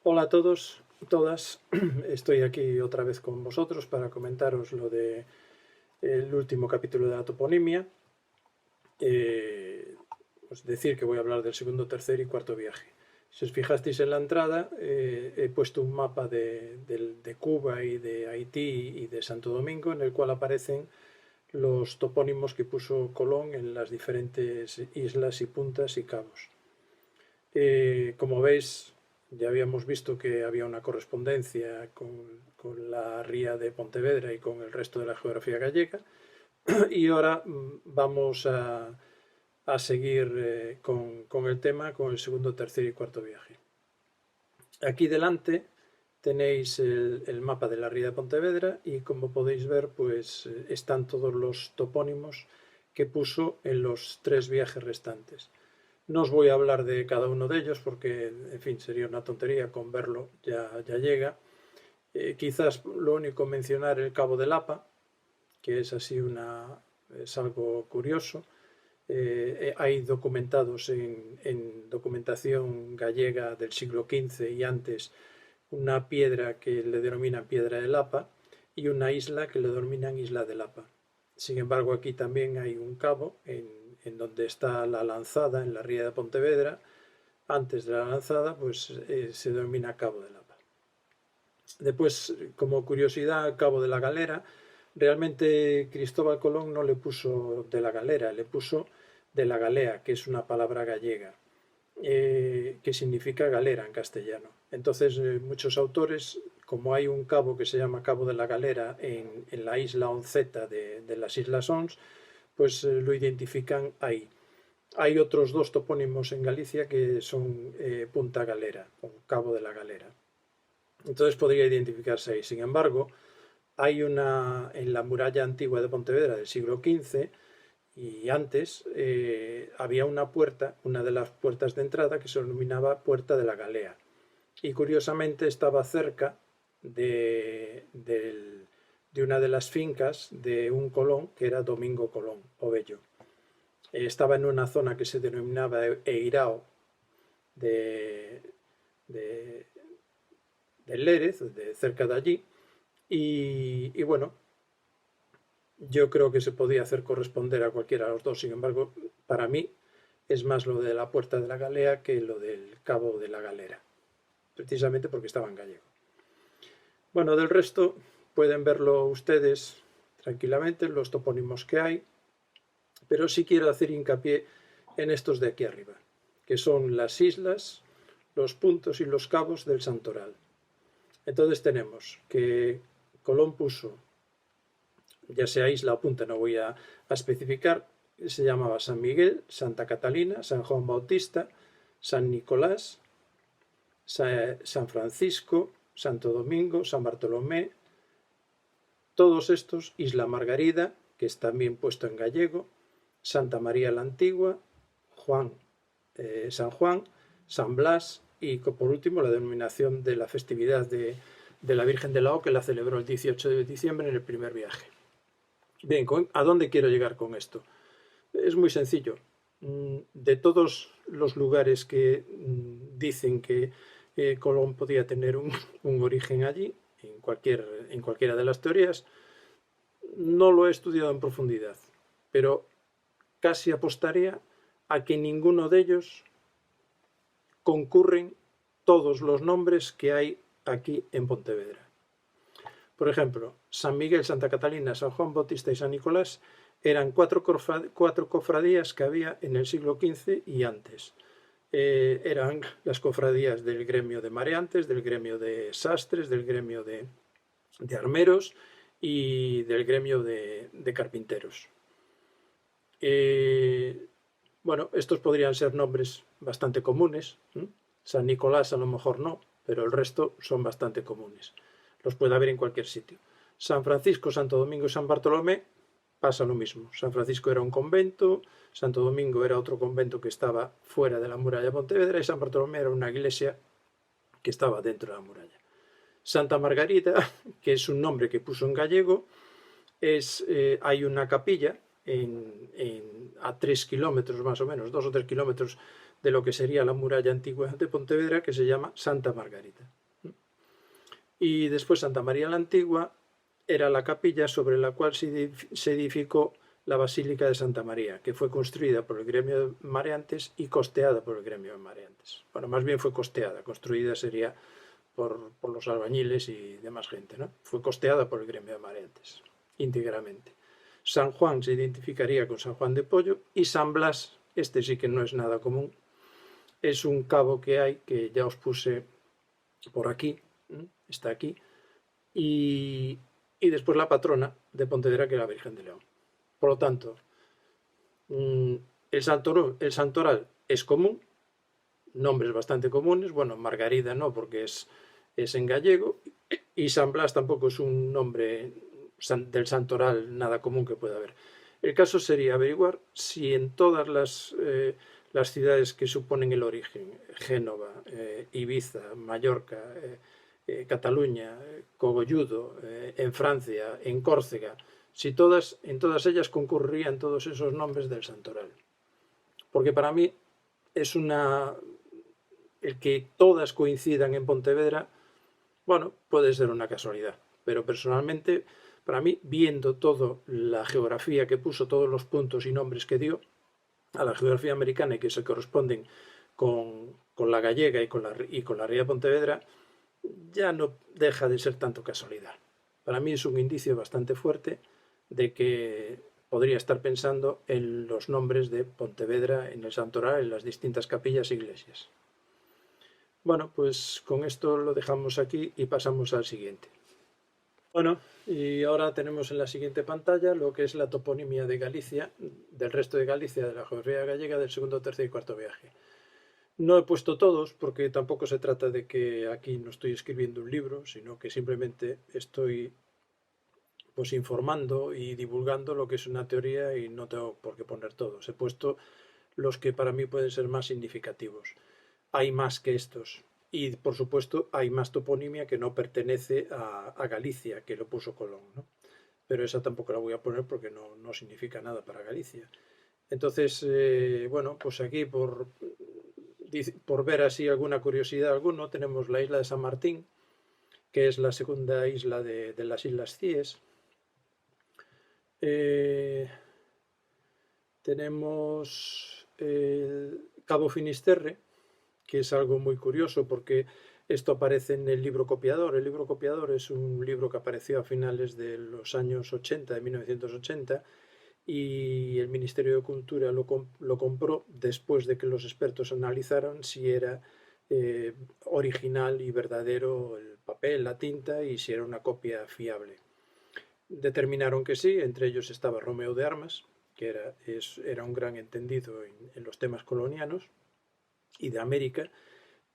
Hola a todos y todas, estoy aquí otra vez con vosotros para comentaros lo de el último capítulo de la toponimia. Os decir que voy a hablar del segundo, tercer y cuarto viaje. Si os fijasteis en la entrada, he puesto un mapa de Cuba y de Haití y de Santo Domingo en el cual aparecen los topónimos que puso Colón en las diferentes islas y puntas y cabos. Como veis, ya habíamos visto que había una correspondencia con la ría de Pontevedra y con el resto de la geografía gallega. Y ahora vamos a seguir con el tema, con el segundo, tercer y cuarto viaje. Aquí delante tenéis el mapa de la ría de Pontevedra y como podéis ver, pues están todos los topónimos que puso en los 3 viajes restantes. No os voy a hablar de cada uno de ellos porque, en fin, sería una tontería, con verlo ya llega. Quizás lo único mencionar el Cabo de Lapa, que es así es algo curioso. Hay documentados en documentación gallega del siglo XV y antes una piedra que le denominan Piedra de Lapa y una isla que le denominan Isla de Lapa. Sin embargo, aquí también hay un cabo en donde está la lanzada, en la ría de Pontevedra. Antes de la lanzada, pues se denomina Cabo de Lapa. Después, como curiosidad, Cabo de la Galera. Realmente Cristóbal Colón no le puso de la galera, le puso de la galea, que es una palabra gallega, que significa galera en castellano. Entonces, muchos autores, como hay un cabo que se llama Cabo de la Galera en la isla Onceta de las Islas Ons, pues lo identifican ahí. Hay otros 2 topónimos en Galicia que son Punta Galera, o Cabo de la Galera. Entonces podría identificarse ahí. Sin embargo, hay en la muralla antigua de Pontevedra del siglo XV y antes había una puerta, una de las puertas de entrada que se denominaba Puerta de la Galea. Y curiosamente estaba cerca de una de las fincas de un Colón que era Domingo Colón Obello. Estaba en una zona que se denominaba Eirao de Lérez, cerca de allí, y bueno, yo creo que se podía hacer corresponder a cualquiera de los dos. Sin embargo, para mí es más lo de la Puerta de la Galea que lo del Cabo de la Galera, precisamente porque estaba en gallego. Bueno, del resto pueden verlo ustedes tranquilamente, los topónimos que hay, pero sí quiero hacer hincapié en estos de aquí arriba, que son las islas, los puntos y los cabos del santoral. Entonces tenemos que Colón puso, ya sea isla o punta, no voy a especificar, se llamaba San Miguel, Santa Catalina, San Juan Bautista, San Nicolás, San Francisco, Santo Domingo, San Bartolomé, todos estos, Isla Margarida, que es también puesto en gallego, Santa María la Antigua, San Juan, San Blas y por último la denominación de la festividad de la Virgen de la O, que la celebró el 18 de diciembre en el primer viaje. Bien, ¿a dónde quiero llegar con esto? Es muy sencillo. De todos los lugares que dicen que Colón podía tener un origen allí, en cualquiera de las teorías, no lo he estudiado en profundidad, pero casi apostaría a que ninguno de ellos concurren todos los nombres que hay aquí en Pontevedra. Por ejemplo, San Miguel, Santa Catalina, San Juan Bautista y San Nicolás eran cuatro cofradías que había en el siglo XV y antes. Eran las cofradías del gremio de mareantes, del gremio de sastres, del gremio de armeros y del gremio de carpinteros. Bueno, estos podrían ser nombres bastante comunes. San Nicolás a lo mejor no, pero el resto son bastante comunes. Los puede haber en cualquier sitio. San Francisco, Santo Domingo y San Bartolomé pasa lo mismo. San Francisco era un convento, Santo Domingo era otro convento que estaba fuera de la muralla de Pontevedra y San Bartolomé era una iglesia que estaba dentro de la muralla. Santa Margarida, que es un nombre que puso en gallego, hay una capilla a 3 kilómetros más o menos, 2 o 3 kilómetros de lo que sería la muralla antigua de Pontevedra, que se llama Santa Margarita. Y después Santa María la Antigua era la capilla sobre la cual se edificó la Basílica de Santa María, que fue construida por el gremio de mareantes y costeada por el gremio de mareantes. Bueno, más bien fue costeada, construida sería por los albañiles y demás gente, ¿no? Fue costeada por el gremio de mareantes, íntegramente. San Juan se identificaría con San Juan de Pollo y San Blas, este sí que no es nada común, es un cabo que hay, que ya os puse por aquí, está aquí, y después la patrona de Pontevedra, que es la Virgen de León. Por lo tanto, el santoral es común, nombres bastante comunes, bueno, Margarida no, porque es en gallego, y San Blas tampoco es un nombre del santoral nada común que pueda haber. El caso sería averiguar si en todas las ciudades que suponen el origen, Génova, Ibiza, Mallorca, Cataluña, Cogolludo, en Francia, en Córcega, si en todas ellas concurrirían todos esos nombres del santoral. Porque para mí es el que todas coincidan en Pontevedra, bueno, puede ser una casualidad, pero personalmente, para mí, viendo toda la geografía que puso, todos los puntos y nombres que dio a la geografía americana y que se corresponden con la gallega y con la ría de Pontevedra, ya no deja de ser tanto casualidad. Para mí es un indicio bastante fuerte de que podría estar pensando en los nombres de Pontevedra, en el santoral, en las distintas capillas e iglesias. Bueno, pues con esto lo dejamos aquí y pasamos al siguiente. Bueno, y ahora tenemos en la siguiente pantalla lo que es la toponimia de Galicia, del resto de Galicia, de la geografía gallega, del segundo, tercer y cuarto viaje. No he puesto todos porque tampoco se trata de que aquí no estoy escribiendo un libro, sino que simplemente estoy pues informando y divulgando lo que es una teoría y no tengo por qué poner todos. He puesto los que para mí pueden ser más significativos. Hay más que estos. Y por supuesto hay más toponimia que no pertenece a Galicia, que lo puso Colón, ¿no? Pero esa tampoco la voy a poner porque no significa nada para Galicia. Entonces, bueno, pues aquí por ver así alguna curiosidad alguno, tenemos la isla de San Martín, que es la segunda isla de las Islas Cíes. Tenemos Cabo Finisterre, que es algo muy curioso porque esto aparece en el libro copiador. El libro copiador es un libro que apareció a finales de los años 80, de 1980, y el Ministerio de Cultura lo compró después de que los expertos analizaron si era original y verdadero el papel, la tinta, y si era una copia fiable. Determinaron que sí, entre ellos estaba Romeo de Armas, que era un gran entendido en los temas colonianos y de América,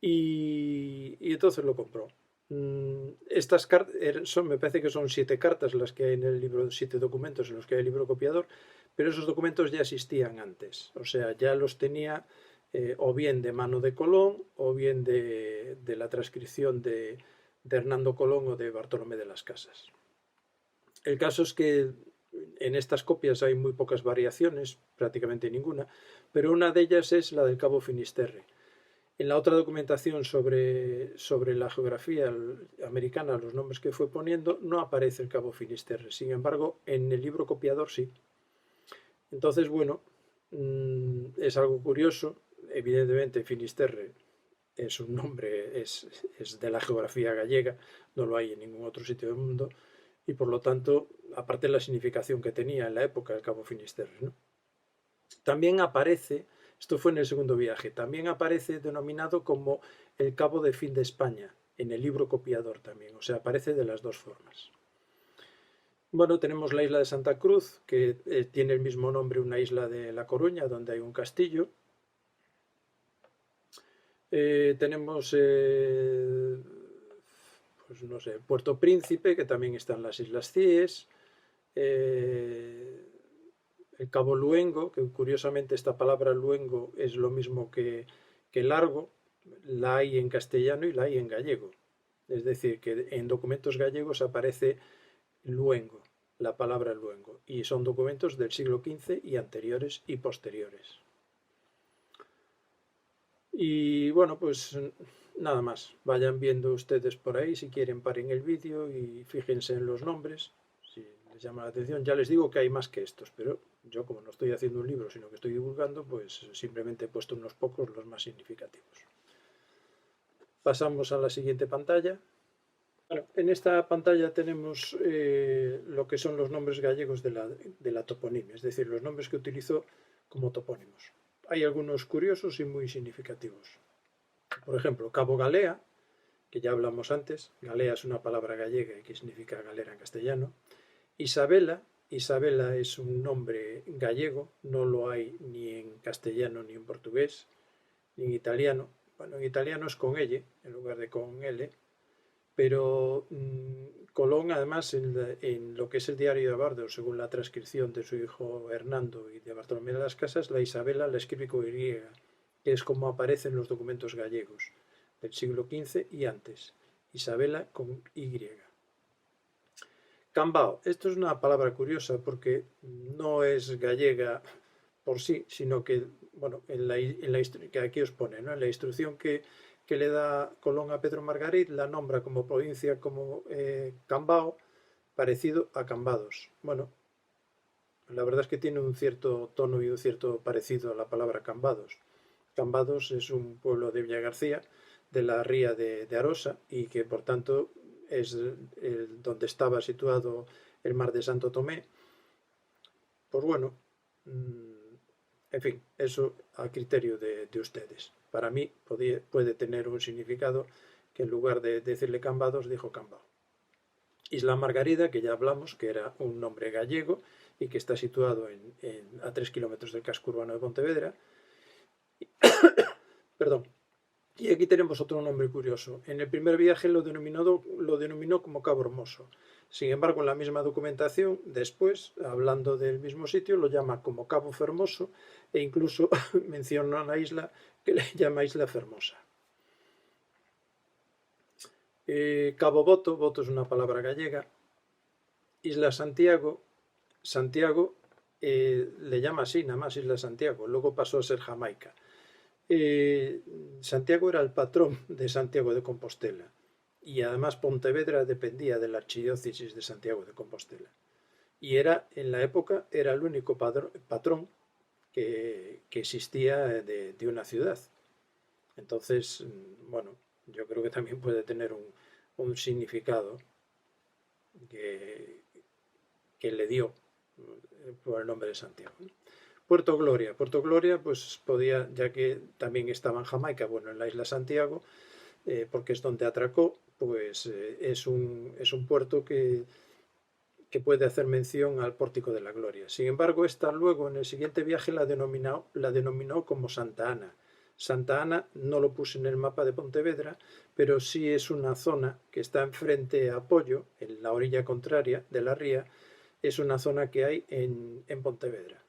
y entonces lo compró. Estas cartas me parece que son 7 cartas las que hay en el libro, 7 documentos en los que hay el libro copiador, pero esos documentos ya existían antes, o sea, ya los tenía o bien de mano de Colón o bien de la transcripción de Hernando Colón o de Bartolomé de las Casas. El caso es que en estas copias hay muy pocas variaciones, prácticamente ninguna, pero una de ellas es la del Cabo Finisterre. En la otra documentación sobre la geografía americana, los nombres que fue poniendo, no aparece el Cabo Finisterre. Sin embargo, en el libro copiador sí. Entonces, bueno, es algo curioso. Evidentemente, Finisterre es un nombre, es de la geografía gallega, no lo hay en ningún otro sitio del mundo, y por lo tanto, aparte de la significación que tenía en la época el Cabo Finisterre, ¿no? También aparece, esto fue en el segundo viaje, también aparece denominado como el Cabo de Fin de España, en el libro copiador también, o sea, aparece de las dos formas. Bueno, tenemos la isla de Santa Cruz, que tiene el mismo nombre, una isla de La Coruña, donde hay un castillo. Tenemos, pues no sé, Puerto Príncipe, que también está en las Islas Cíes. El Cabo Luengo, que curiosamente esta palabra luengo es lo mismo que largo, la hay en castellano y la hay en gallego. Es decir, que en documentos gallegos aparece luengo, la palabra luengo, y son documentos del siglo XV y anteriores y posteriores. Y bueno, pues nada más. Vayan viendo ustedes por ahí, si quieren paren el vídeo y fíjense en los nombres, si les llama la atención. Ya les digo que hay más que estos, pero yo como no estoy haciendo un libro, sino que estoy divulgando, pues simplemente he puesto unos pocos, los más significativos. Pasamos a la siguiente pantalla. Bueno, en esta pantalla tenemos lo que son los nombres gallegos de la toponimia, es decir, los nombres que utilizo como topónimos. Hay algunos curiosos y muy significativos. Por ejemplo, Cabo Galea, que ya hablamos antes. Galea es una palabra gallega y que significa galera en castellano. Isabela, Isabela es un nombre gallego, no lo hay ni en castellano ni en portugués, ni en italiano. Bueno, en italiano es con L en lugar de con L, pero Colón, además, en lo que es el diario de Bardo, según la transcripción de su hijo Hernando y de Bartolomé de las Casas, la Isabela la escribe con Y, que es como aparece en los documentos gallegos del siglo XV y antes. Isabela con Y. Cambao. Esto es una palabra curiosa porque no es gallega por sí, sino que, bueno, que aquí os pone, ¿no? En la instrucción que le da Colón a Pedro Margarit, la nombra como provincia como Cambao, parecido a Cambados. Bueno, la verdad es que tiene un cierto tono y un cierto parecido a la palabra Cambados. Cambados es un pueblo de Villagarcía, de la ría de Arosa, y que por tanto es donde estaba situado el mar de Santo Tomé. Pues bueno, en fin, eso a criterio de ustedes. Para mí puede tener un significado que en lugar de decirle Cambados, dijo Cambao. Isla Margarida, que ya hablamos, que era un nombre gallego y que está situado a 3 kilómetros del casco urbano de Pontevedra. Perdón. Y aquí tenemos otro nombre curioso. En el primer viaje lo denominó como Cabo Hermoso. Sin embargo, en la misma documentación, después, hablando del mismo sitio, lo llama como Cabo Fermoso e incluso menciona una isla que le llama Isla Fermosa. Cabo Boto, Boto es una palabra gallega. Isla Santiago, Santiago le llama así, nada más Isla Santiago, luego pasó a ser Jamaica. Santiago era el patrón de Santiago de Compostela y además Pontevedra dependía de la archidiócesis de Santiago de Compostela y en la época era el único patrón que existía de una ciudad. Entonces, bueno, yo creo que también puede tener un significado que le dio por el nombre de Santiago. Puerto Gloria, pues podía, ya que también estaba en Jamaica, bueno, en la isla Santiago, porque es donde atracó, pues es un puerto que puede hacer mención al Pórtico de la Gloria. Sin embargo, esta luego en el siguiente viaje la denominó como Santa Ana. Santa Ana no lo puse en el mapa de Pontevedra, pero sí es una zona que está enfrente a Pollo, en la orilla contraria de la ría, es una zona que hay en Pontevedra.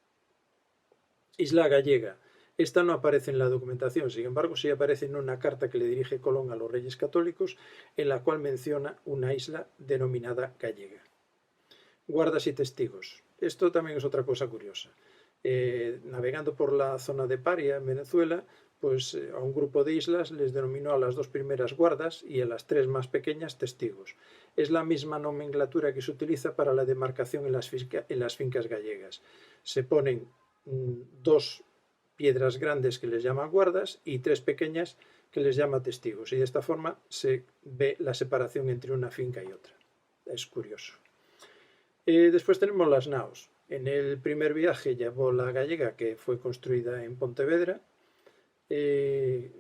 Isla Gallega. Esta no aparece en la documentación, sin embargo sí aparece en una carta que le dirige Colón a los Reyes Católicos, en la cual menciona una isla denominada Gallega. Guardas y testigos. Esto también es otra cosa curiosa. Navegando por la zona de Paria, en Venezuela, pues a un grupo de islas les denominó a las dos primeras guardas y a las tres más pequeñas testigos. Es la misma nomenclatura que se utiliza para la demarcación en las fincas gallegas. Se ponen dos piedras grandes que les llama guardas y tres pequeñas que les llama testigos. Y de esta forma se ve la separación entre una finca y otra. Es curioso. Después tenemos las naos. En el primer viaje llevó la gallega, que fue construida en Pontevedra, que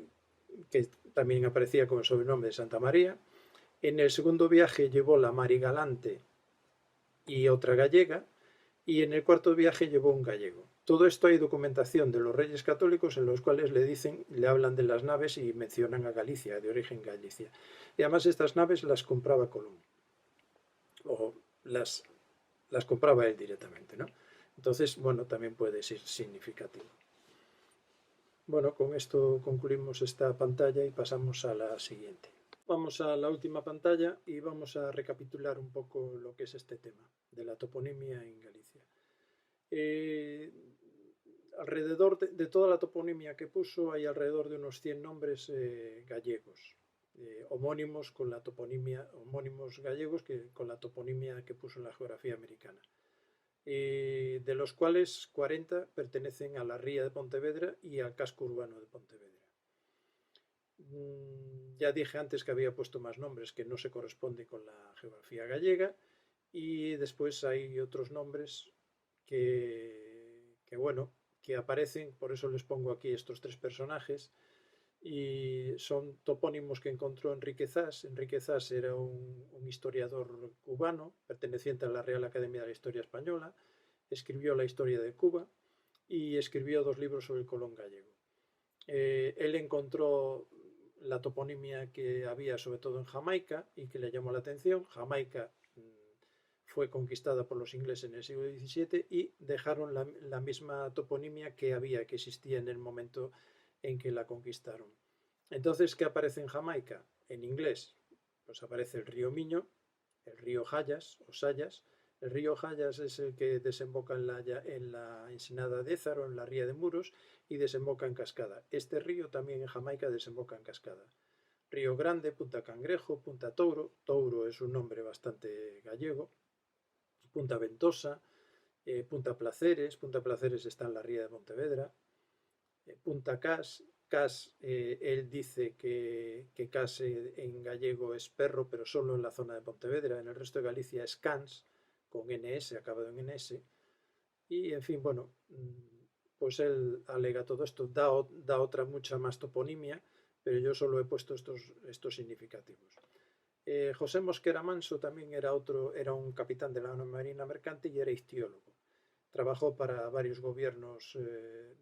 también aparecía con el sobrenombre de Santa María. En el segundo viaje llevó la Marigalante y otra gallega, y en el cuarto viaje llevó un gallego. Todo esto hay documentación de los Reyes Católicos en los cuales le hablan de las naves y mencionan a Galicia, de origen Galicia. Y además estas naves las compraba Colón, o las compraba él directamente, ¿no? Entonces, bueno, también puede ser significativo. Bueno, con esto concluimos esta pantalla y pasamos a la siguiente. Vamos a la última pantalla y vamos a recapitular un poco lo que es este tema de la toponimia en Galicia. alrededor de toda la toponimia que puso hay alrededor de unos 100 nombres gallegos, homónimos con la toponimia, homónimos gallegos con la toponimia que puso en la geografía americana. De los cuales 40 pertenecen a la ría de Pontevedra y al casco urbano de Pontevedra. Ya dije antes que había puesto más nombres que no se corresponden con la geografía gallega, y después hay otros nombres bueno, que aparecen, por eso les pongo aquí estos tres personajes, y son topónimos que encontró Enrique Zas. Enrique Zas era un historiador cubano perteneciente a la Real Academia de la Historia Española, escribió la historia de Cuba y escribió 2 libros sobre el Colón gallego. Él encontró la toponimia que había sobre todo en Jamaica y que le llamó la atención. Jamaica fue conquistada por los ingleses en el siglo XVII y dejaron la misma toponimia que existía en el momento en que la conquistaron. Entonces, ¿qué aparece en Jamaica? En inglés, pues aparece el río Miño, el río Hayas o Sayas. El río Hayas es el que desemboca en la ensenada de Ézaro, en la ría de Muros, y desemboca en Cascada. Este río también en Jamaica desemboca en Cascada. Río Grande, Punta Cangrejo, Punta Touro. Touro es un nombre bastante gallego. Punta Ventosa, Punta Placeres. Punta Placeres está en la ría de Pontevedra. Punta Cas. Cas, él dice que Cas en gallego es perro, pero solo en la zona de Pontevedra. En el resto de Galicia es Cans, con NS, acabado en NS. Y, en fin, bueno, pues él alega todo esto. Da otra mucha más toponimia, pero yo solo he puesto estos significativos. José Mosquera Manso también era un capitán de la Marina Mercante y era ictiólogo. Trabajó para varios gobiernos,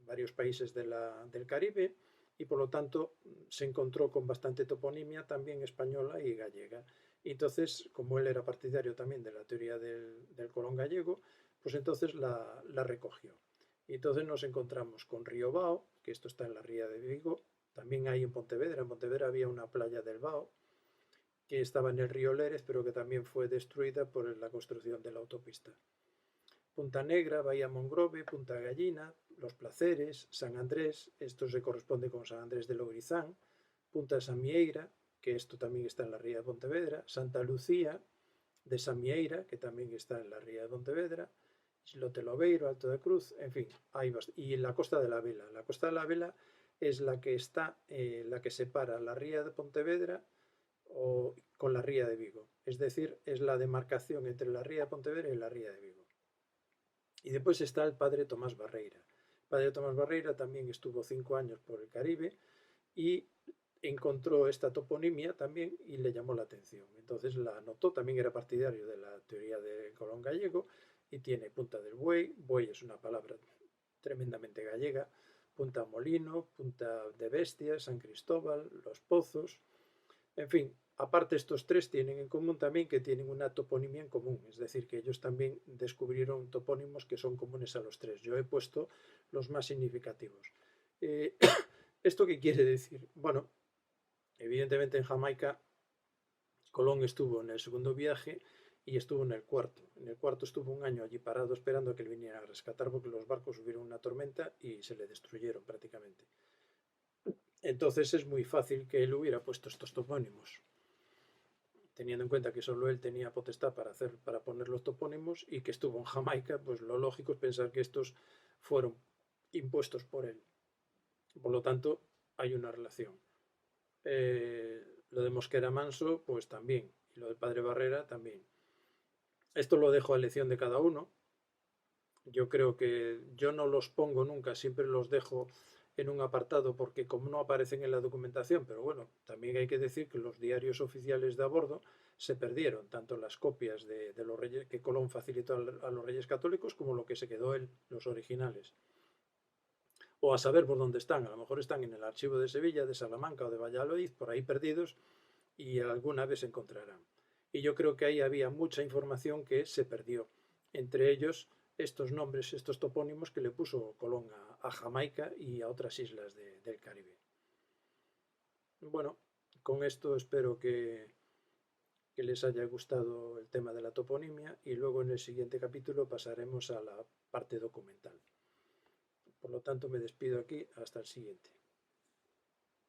varios países del Caribe, y por lo tanto se encontró con bastante toponimia también española y gallega. Y entonces, como él era partidario también de la teoría del Colón gallego, pues entonces la recogió. Y entonces nos encontramos con Río Bao, que esto está en la ría de Vigo. También hay en Pontevedra había una playa del Bao, que estaba en el río Lérez, pero que también fue destruida por la construcción de la autopista. Punta Negra, Bahía Mongrove, Punta Gallina, Los Placeres, San Andrés, esto se corresponde con San Andrés de Logrizán, Punta Samieira, que esto también está en la ría de Pontevedra, Santa Lucía de Samieira, que también está en la ría de Pontevedra, Islote Lobeiro, Alto de Cruz, en fin, y la Costa de la Vela. La Costa de la Vela es la que la que separa la ría de Pontevedra con la ría de Vigo, es decir, es la demarcación entre la ría de Pontevedra y la ría de Vigo. Y después está el padre Tomás Barreira. El padre Tomás Barreira también estuvo 5 años por el Caribe y encontró esta toponimia también y le llamó la atención. Entonces la anotó, también era partidario de la teoría del Colón gallego, y tiene Punta del Buey. Buey es una palabra tremendamente gallega. Punta Molino, Punta de Bestia, San Cristóbal, Los Pozos. En fin, aparte estos tres tienen en común también que tienen una toponimia en común, es decir, que ellos también descubrieron topónimos que son comunes a los tres. Yo he puesto los más significativos. ¿Esto qué quiere decir? Bueno, evidentemente en Jamaica Colón estuvo en el segundo viaje y estuvo en el cuarto. En el cuarto estuvo un año allí parado esperando a que él viniera a rescatar, porque los barcos hubieron una tormenta y se le destruyeron prácticamente. Entonces es muy fácil que él hubiera puesto estos topónimos, teniendo en cuenta que solo él tenía potestad para poner los topónimos y que estuvo en Jamaica. Pues lo lógico es pensar que estos fueron impuestos por él. Por lo tanto, hay una relación. Lo de Mosquera Manso, pues también, y lo del padre Barrera también. Esto lo dejo a elección de cada uno. Yo creo que yo no los pongo nunca, siempre los dejo en un apartado porque como no aparecen en la documentación, pero bueno, también hay que decir que los diarios oficiales de a bordo se perdieron, tanto las copias de los reyes que Colón facilitó a los reyes católicos como lo que se quedó él, los originales. O a saber por dónde están, a lo mejor están en el archivo de Sevilla, de Salamanca o de Valladolid, por ahí perdidos, y alguna vez se encontrarán. Y yo creo que ahí había mucha información que se perdió, entre ellos estos nombres, estos topónimos que le puso Colón a Jamaica y a otras islas del Caribe. Bueno, con esto espero que les haya gustado el tema de la toponimia, y luego en el siguiente capítulo pasaremos a la parte documental. Por lo tanto, me despido aquí. Hasta el siguiente.